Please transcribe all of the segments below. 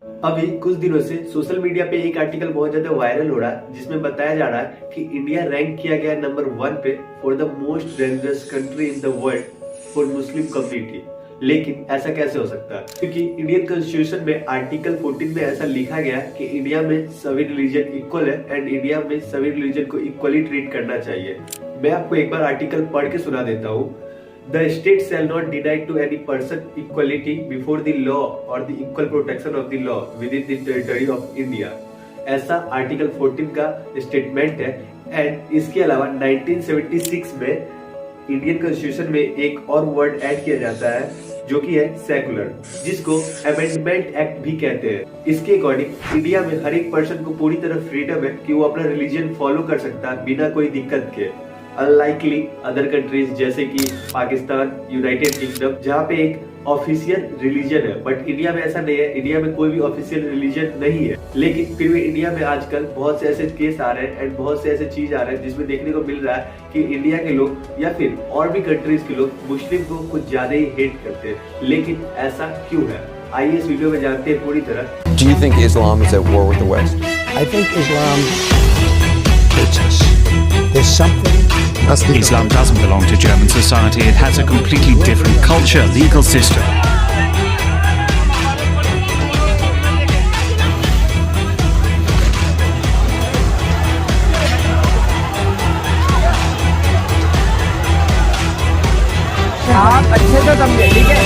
अभी कुछ दिनों से सोशल मीडिया पे एक आर्टिकल बहुत ज्यादा वायरल हो रहा है जिसमें बताया जा रहा है कि इंडिया रैंक किया गया नंबर 1 पे for the most dangerous country in the world for Muslim community. लेकिन ऐसा कैसे हो सकता है? क्योंकि इंडियन कॉन्स्टिट्यूशन में आर्टिकल 14 में ऐसा लिखा गया है कि इंडिया में सभी रिलीजन इक्वल है एंड इंडिया में सभी रिलीजन को इक्वली ट्रीट करना चाहिए। मैं आपको एक बार आर्टिकल पढ़ के सुना देता हूँ। The state shall not deny to any person equality before the law or the equal protection of the law within the territory of India। ऐसा आर्टिकल 14 का स्टेटमेंट है। एंड इसके अलावा 1976 में इंडियन कॉन्स्टिट्यूशन में एक और वर्ड ऐड किया जाता है जो कि है सेकुलर, जिसको अमेंडमेंट एक्ट भी कहते हैं। इसके अकॉर्डिंग इंडिया में हर एक पर्सन को पूरी तरह फ्रीडम है कि वो अपना रिलीजन फॉलो कर सकता है बिना कोई दिक्कत के। अनलाइकली अदर कंट्रीज जैसे कि पाकिस्तान, यूनाइटेड किंगडम, जहाँ पे एक ऑफिशियल रिलीजन है, बट इंडिया में ऐसा नहीं है। इंडिया में कोई भी ऑफिशियल रिलीजन नहीं है, लेकिन फिर भी इंडिया में आजकल बहुत से ऐसे केस आ रहे हैं एंड बहुत से ऐसे चीज आ रहे हैं जिसमें देखने को मिल रहा है कि इंडिया के लोग या फिर और भी कंट्रीज के लोग मुस्लिम को कुछ ज्यादा ही हेट करते हैं। लेकिन ऐसा क्यों है? आइए इस वीडियो में जानते हैं पूरी तरह। Do you think Islam is at war with the West? I think Islam hates us. There's something. Islam doesn't belong to German society. It has a completely different culture, legal system. आप अच्छे से समझे, ठीक है?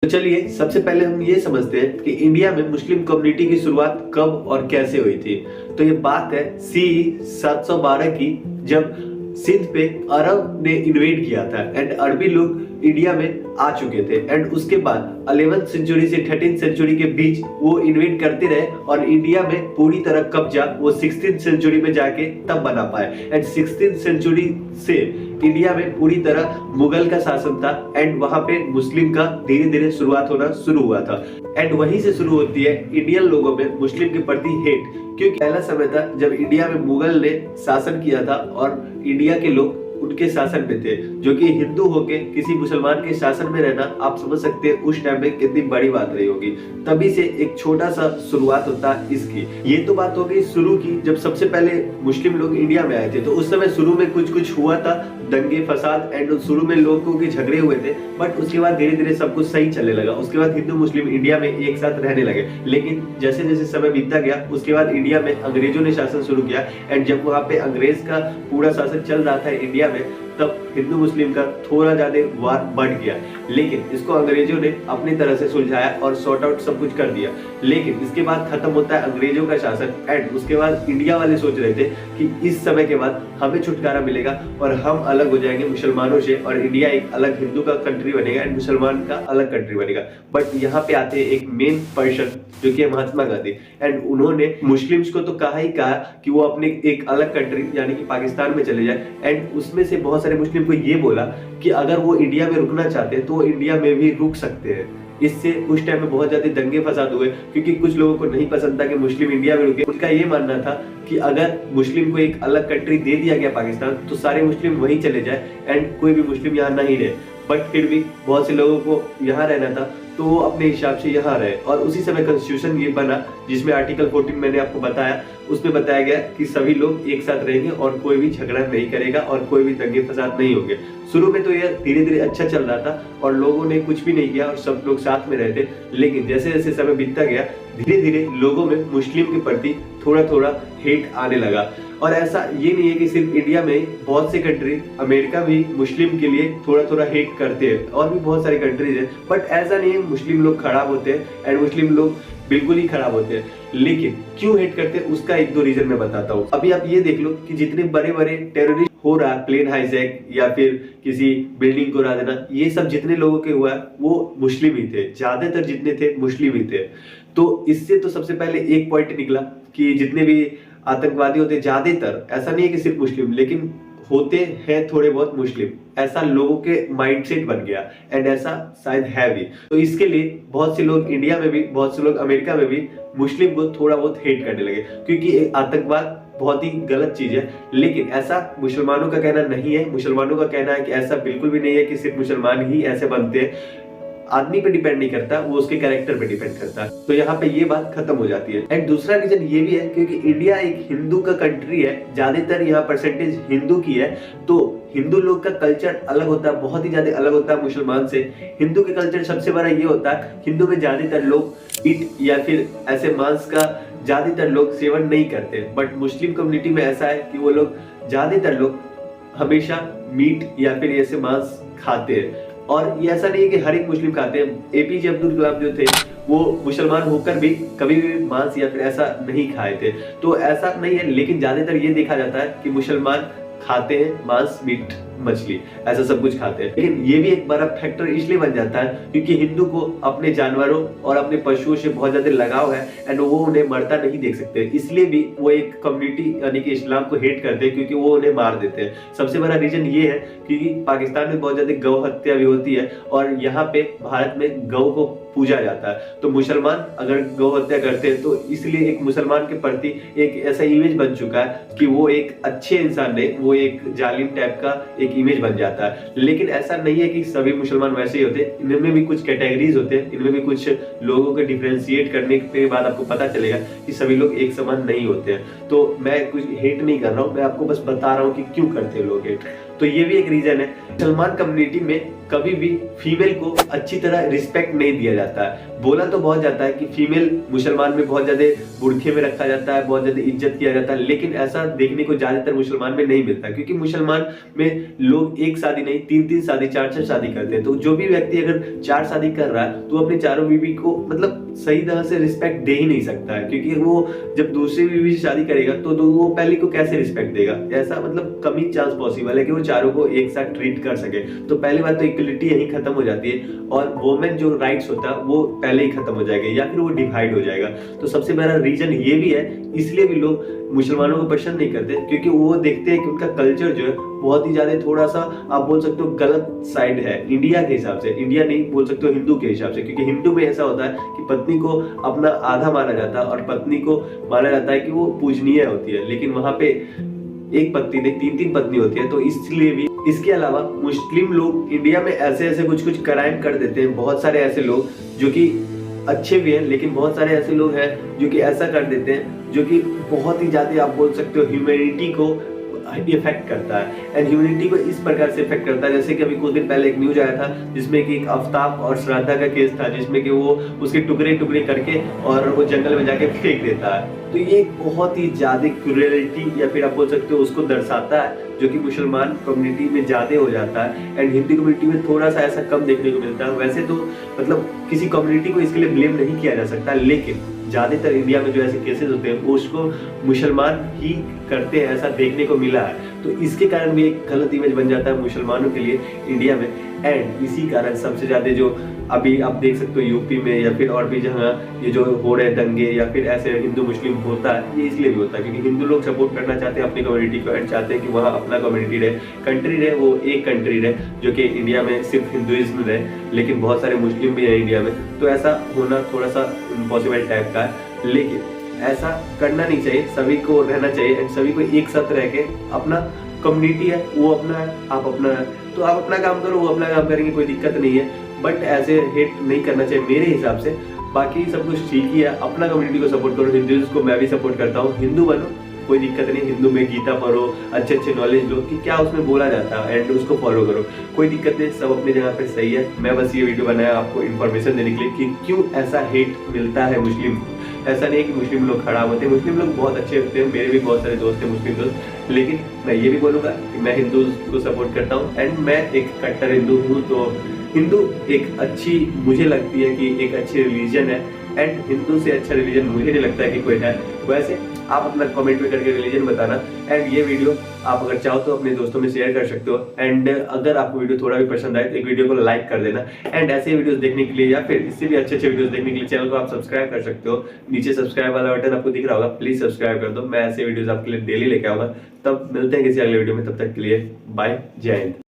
तो चलिए सबसे पहले हम ये समझते हैं कि इंडिया में मुस्लिम कम्युनिटी की शुरुआत कब और कैसे हुई थी। तो ये बात है सी 712 की, जब सिंध पे अरब ने इन्वेड किया था एंड अरबी लोग इंडिया में आ चुके थे। एंड उसके बाद 11th सेंचुरी से 13th सेंचुरी के बीच वो इन्वेड करते रहे और इंडिया में पूरी तरह कब्जा वो 16th सेंचुरी में जाके तब बना पाए। एंड 16th सेंचुरी से इंडिया में पूरी तरह मुगल का शासन था एंड वहां पे मुस्लिम का धीरे धीरे शुरुआत होना शुरू हुआ था। एंड वहीं से शुरू होती है इंडियन लोगों में मुस्लिम के प्रति हेट, क्योंकि पहला समय था जब इंडिया में मुगल ने शासन किया था और इंडिया के लोग उनके शासन में थे, जो कि हिंदू होके किसी मुसलमान के शासन में रहना आप समझ सकते हैं उस टाइम में कितनी बड़ी बात रही होगी। तभी से एक छोटा सा शुरुआत होता है इसकी। ये तो बात हो गई शुरू की, जब सबसे पहले मुस्लिम लोग इंडिया में आए थे। तो उस समय शुरू में कुछ हुआ था, दंगे फसाद एंड शुरू में लोगों के झगड़े हुए थे, बट उसके बाद धीरे धीरे सब कुछ सही चलने लगा। उसके बाद हिंदू मुस्लिम इंडिया में एक साथ रहने लगे। लेकिन जैसे जैसे समय बीतता गया उसके बाद इंडिया में अंग्रेजों ने शासन शुरू किया एंड जब वहां पे अंग्रेज का पूरा शासन चल रहा था इंडिया में, तब हिंदू मुस्लिम का थोड़ा ज्यादा वार बढ़ गया। लेकिन इसको अंग्रेजों ने अपनी तरह से सुलझाया और सॉर्ट आउट सब कुछ कर दिया। लेकिन इसके बाद खत्म होता है अंग्रेजों का शासन एंड उसके बाद इंडिया वाले सोच रहे थे कि इस समय के बाद हमें छुटकारा मिलेगा और हम अलग हो जाएंगे मुसलमानों से और इंडिया एक अलग हिंदू का कंट्री बनेगा एंड मुसलमान का अलग कंट्री बनेगा। बट यहाँ पे आते हैं एक मेन पर्सन जो कि महात्मा गांधी। एंड उन्होंने मुस्लिम्स को तो कहा ही कहा कि वो अपने एक अलग कंट्री यानी कि पाकिस्तान में चले जाए। एंड उसमें से बहुत सारे मुस्लिम को ये बोला कि अगर वो इंडिया में रुकना चाहते हैं तो वो इंडिया में भी रुक सकते हैं। इससे उस टाइम में बहुत ज्यादा दंगे फसाद हुए, क्योंकि कुछ लोगों को नहीं पसंद था कि मुस्लिम इंडिया में रुके। उनका ये मानना था कि अगर मुस्लिम को एक अलग कंट्री दे दिया गया पाकिस्तान, तो सारे मुस्लिम वहीं चले जाए एंड कोई भी मुस्लिम यहाँ नहीं रहे। बट फिर भी बहुत से लोगों को यहाँ रहना था तो वो अपने हिसाब से यहाँ रहे। और उसी समय कॉन्स्टिट्यूशन ये बना जिसमें आर्टिकल 14 मैंने आपको बताया, उसमें बताया गया कि सभी लोग एक साथ रहेंगे और कोई भी झगड़ा नहीं करेगा और कोई भी दंगे फसाद नहीं होंगे। शुरू में तो यह धीरे धीरे अच्छा चल रहा था और लोगों ने कुछ भी नहीं किया और सब लोग साथ में रहते। लेकिन जैसे जैसे समय बीतता गया धीरे धीरे लोगों में मुस्लिम के प्रति थोड़ा थोड़ा हेट आने लगा। और ऐसा ये नहीं है कि सिर्फ इंडिया में, बहुत से कंट्री, अमेरिका भी मुस्लिम के लिए थोड़ा थोड़ा हेट करते हैं और भी बहुत सारी कंट्रीज हैं। बट ऐसा नहीं है मुस्लिम लोग खराब होते हैं एंड मुस्लिम लोग बिल्कुल ही खराब होते हैं। लेकिन क्यों हेट करते हैं उसका एक दो रीजन मैं बताता हूँ। अभी आप ये देख लो कि जितने बड़े बड़े टेररिस्ट हो रहा है, प्लेन हाईजैक या फिर किसी बिल्डिंग को उड़ा देना, ये सब जितने लोगों के हुआ है वो मुस्लिम ही थे, ज्यादातर जितने थे मुस्लिम ही थे। तो इससे तो सबसे पहले एक पॉइंट निकला कि जितने भी आतंकवादी होते ज्यादातर, ऐसा नहीं है कि सिर्फ मुस्लिम, लेकिन होते हैं थोड़े बहुत मुस्लिम, ऐसा लोगों के माइंडसेट बन गया एंड ऐसा शायद है भी। तो इसके लिए बहुत से लोग इंडिया में भी, बहुत से लोग अमेरिका में भी मुस्लिम को थोड़ा बहुत हेट करने लगे, क्योंकि आतंकवाद बहुत ही गलत चीज है, लेकिन ऐसा मुसलमानों का कहना नहीं है। मुसलमानों का कहना है कि ऐसा बिल्कुल भी नहीं है कि सिर्फ मुसलमान ही ऐसे बनते हैं। आदमी पे डिपेंड नहीं करता, वो उसके कैरेक्टर पे डिपेंड करता है। तो यहाँ पे ये बात खत्म हो जाती है। एंड दूसरा रीजन ये भी है क्योंकि इंडिया एक हिंदू का कंट्री है, ज्यादातर यहाँ परसेंटेज हिंदू की है, तो हिंदू लोग का कल्चर अलग होता है, बहुत ही ज्यादा अलग होता है मुसलमान से। हिंदू के कल्चर सबसे बड़ा ये होता है, हिंदू में ज्यादातर लोग मीट या फिर ऐसे मांस का ज्यादातर लोग सेवन नहीं करते, बट मुस्लिम कम्युनिटी में ऐसा है कि वो लोग ज्यादातर लोग हमेशा मीट या फिर ऐसे मांस खाते हैं। और ये ऐसा नहीं है कि हर एक मुस्लिम खाते हैं। एपीजे अब्दुल कलाम जो थे वो मुसलमान होकर भी कभी भी मांस या फिर ऐसा नहीं खाए थे, तो ऐसा नहीं है। लेकिन ज्यादातर ये देखा जाता है कि मुसलमान खाते हैं मांस, मीट, मछली, ऐसा सब कुछ खाते हैं। लेकिन ये भी एक बड़ा फैक्टर इसलिए बन जाता है क्योंकि हिंदू को अपने जानवरों और अपने पशुओं से बहुत ज्यादा लगाव है एंड वो उन्हें मरता नहीं देख सकते, इसलिए भी वो एक कम्युनिटी यानी कि इस्लाम को हेट करते हैं क्योंकि वो उन्हें मार देते हैं। सबसे बड़ा रीजन ये है क्योंकि पाकिस्तान में बहुत ज्यादा गौ हत्या भी होती है और यहाँ पे भारत में गौ को पूजा जाता है, तो मुसलमान अगर गौ हत्या करते हैं तो इसलिए एक मुसलमान के प्रति एक ऐसा इमेज बन चुका है कि वो एक अच्छे इंसान नहीं, वो एक जालिम टाइप का एक इमेज बन जाता है। लेकिन ऐसा नहीं है कि सभी मुसलमान वैसे ही होते हैं, इनमें भी कुछ कैटेगरीज होते हैं, इनमें भी कुछ लोगों को डिफरेंशिएट करने के बाद आपको पता चलेगा कि सभी लोग एक समान नहीं होते हैं। तो मैं कुछ हेट नहीं कर रहा हूँ, मैं आपको बस बता रहा हूँ कि क्यों करते हैं लोग हेट। तो ये भी एक रीजन है। मुसलमान कम्युनिटी में कभी भी फीमेल को अच्छी तरह रिस्पेक्ट नहीं दिया जाता है। बोला तो बहुत जाता है कि फीमेल मुसलमान में बहुत ज्यादा बुरखे में रखा जाता है, बहुत ज्यादा इज्जत किया जाता है, लेकिन ऐसा देखने को ज्यादातर मुसलमान में नहीं मिलता क्योंकि मुसलमान में लोग एक शादी नहीं, 3-3 शादी, 4-4 शादी करते हैं। तो जो भी व्यक्ति अगर 4 शादी कर रहा है तो अपने चारों बीवी को मतलब सही तरह से रिस्पेक्ट दे ही नहीं सकता है, क्योंकि वो जब दूसरी बीवी से शादी करेगा तो वो पहली को कैसे रिस्पेक्ट देगा। ऐसा मतलब कम ही चांस पॉसिबल है कि वो चारों को एक साथ ट्रीट कर सके। तो पहली बात तो इक्वलिटी यही खत्म हो जाती है और वुमेन जो राइट्स होता है वो पहले ही खत्म हो जाएगा या फिर वो डिवाइड हो जाएगा। तो सबसे बड़ा रीजन ये भी है, इसलिए भी लोग मुसलमानों को पसंद नहीं करते क्योंकि वो देखते हैं कि उनका कल्चर जो है बहुत ही ज्यादा थोड़ा सा आप बोल सकते हो गलत साइड है इंडिया के हिसाब से। इंडिया नहीं बोल सकते हो, हिंदू के हिसाब से, क्योंकि हिंदू में ऐसा होता है कि पत्नी को अपना आधा माना जाता है और पत्नी को माना जाता है कि वो पूजनीय होती है, लेकिन वहां पे एक पत्नी नहीं 3-3 पत्नी होती है। तो इसलिए भी इसके अलावा मुस्लिम लोग इंडिया में ऐसे ऐसे कुछ कुछ क्राइम कर देते हैं। बहुत सारे ऐसे लोग जो कि अच्छे भी हैं, लेकिन बहुत सारे ऐसे लोग हैं जो कि ऐसा कर देते हैं जो कि बहुत ही ज्यादा आप बोल सकते हो ह्यूमैनिटी को इफेक्ट करता है। एंड ह्यूमैनिटी को इस प्रकार से इफेक्ट करता है जैसे कि अभी कुछ दिन पहले एक न्यूज आया था जिसमें कि एक आफ्ताब और श्रद्धा का केस था, जिसमें कि वो उसके टुकड़े टुकड़े करके और वो जंगल में जाके फेंक देता है। तो ये बहुत ही ज्यादा क्रूरलिटी या फिर आप बोल सकते हो उसको दर्शाता है जो कि मुसलमान कम्युनिटी में ज्यादा हो जाता है एंड हिंदू कम्युनिटी में थोड़ा सा ऐसा कम देखने को मिलता है। वैसे तो मतलब किसी कम्युनिटी को इसके लिए ब्लेम नहीं किया जा सकता, लेकिन ज्यादातर इंडिया में जो ऐसे केसेस होते हैं वो उसको मुसलमान ही करते हैं, ऐसा देखने को मिला है। तो इसके कारण भी एक गलत इमेज बन जाता है मुसलमानों के लिए इंडिया में। एंड इसी कारण सबसे ज्यादा जो अभी आप देख सकते हो यूपी में या फिर और भी जहाँ ये जो हो रहे दंगे या फिर ऐसे हिंदू मुस्लिम होता है, ये इसलिए भी होता है क्योंकि हिंदू लोग सपोर्ट करना चाहते हैं अपनी कम्युनिटी को एंड चाहते हैं कि वहाँ अपना कम्युनिटी रहे, कंट्री रहे, वो एक कंट्री रहे जो कि इंडिया में सिर्फ हिंदुइज्म रहे, लेकिन बहुत सारे मुस्लिम भी है इंडिया में। तो ऐसा होना थोड़ा सा इम्पॉसिबल टाइप का है, लेकिन ऐसा करना नहीं चाहिए, सभी को रहना चाहिए एंड सभी को एक साथ रह के अपना कम्युनिटी है वो अपना है, आप अपना है, तो आप अपना काम करो, वो अपना काम करेंगे, कोई दिक्कत नहीं है। बट ऐसे हेट नहीं करना चाहिए मेरे हिसाब से। बाकी सब कुछ ठीक ही है, अपना कम्युनिटी को सपोर्ट करो। हिंदुइज्म को मैं भी सपोर्ट करता हूँ, हिंदू बनो, कोई दिक्कत नहीं। हिंदू में गीता पढ़ो, अच्छे अच्छे नॉलेज लो कि क्या उसमें बोला जाता है एंड उसको फॉलो करो, कोई दिक्कत नहीं, सब अपनी जगह पे सही है। मैं बस ये वीडियो बनाया आपको इन्फॉर्मेशन देने के लिए कि क्यों ऐसा हेट मिलता है मुस्लिम। ऐसा नहीं है कि मुस्लिम लोग खराब होते हैं, मुस्लिम लोग बहुत अच्छे होते हैं, मेरे भी बहुत सारे दोस्त हैं मुस्लिम दोस्त, लेकिन मैं ये भी बोलूँगा कि मैं हिंदू को सपोर्ट करता हूँ एंड मैं एक कट्टर हिंदू हूँ। तो हिंदू एक अच्छी मुझे लगती है कि एक अच्छी रिलीजन है एंड हिंदू से अच्छा रिलीजन मुझे नहीं लगता है कि कोई है। वैसे आप अपना कमेंट में करके रिलीजन बताना एंड ये वीडियो आप अगर चाहो तो अपने दोस्तों में शेयर कर सकते हो एंड अगर आपको वीडियो थोड़ा भी पसंद आए तो एक वीडियो को लाइक कर देना एंड ऐसे वीडियोस देखने के लिए या फिर इससे भी अच्छे अच्छे वीडियोस देखने के लिए चैनल को आप सब्सक्राइब कर सकते हो। नीचे सब्सक्राइब वाला बटन आपको दिख रहा होगा, प्लीज सब्सक्राइब कर दो। मैं ऐसे वीडियोस आपके लिए डेली लेके आऊंगा। तब मिलते हैं किसी अगले वीडियो में, तब तक के लिए बाय, जय हिंद।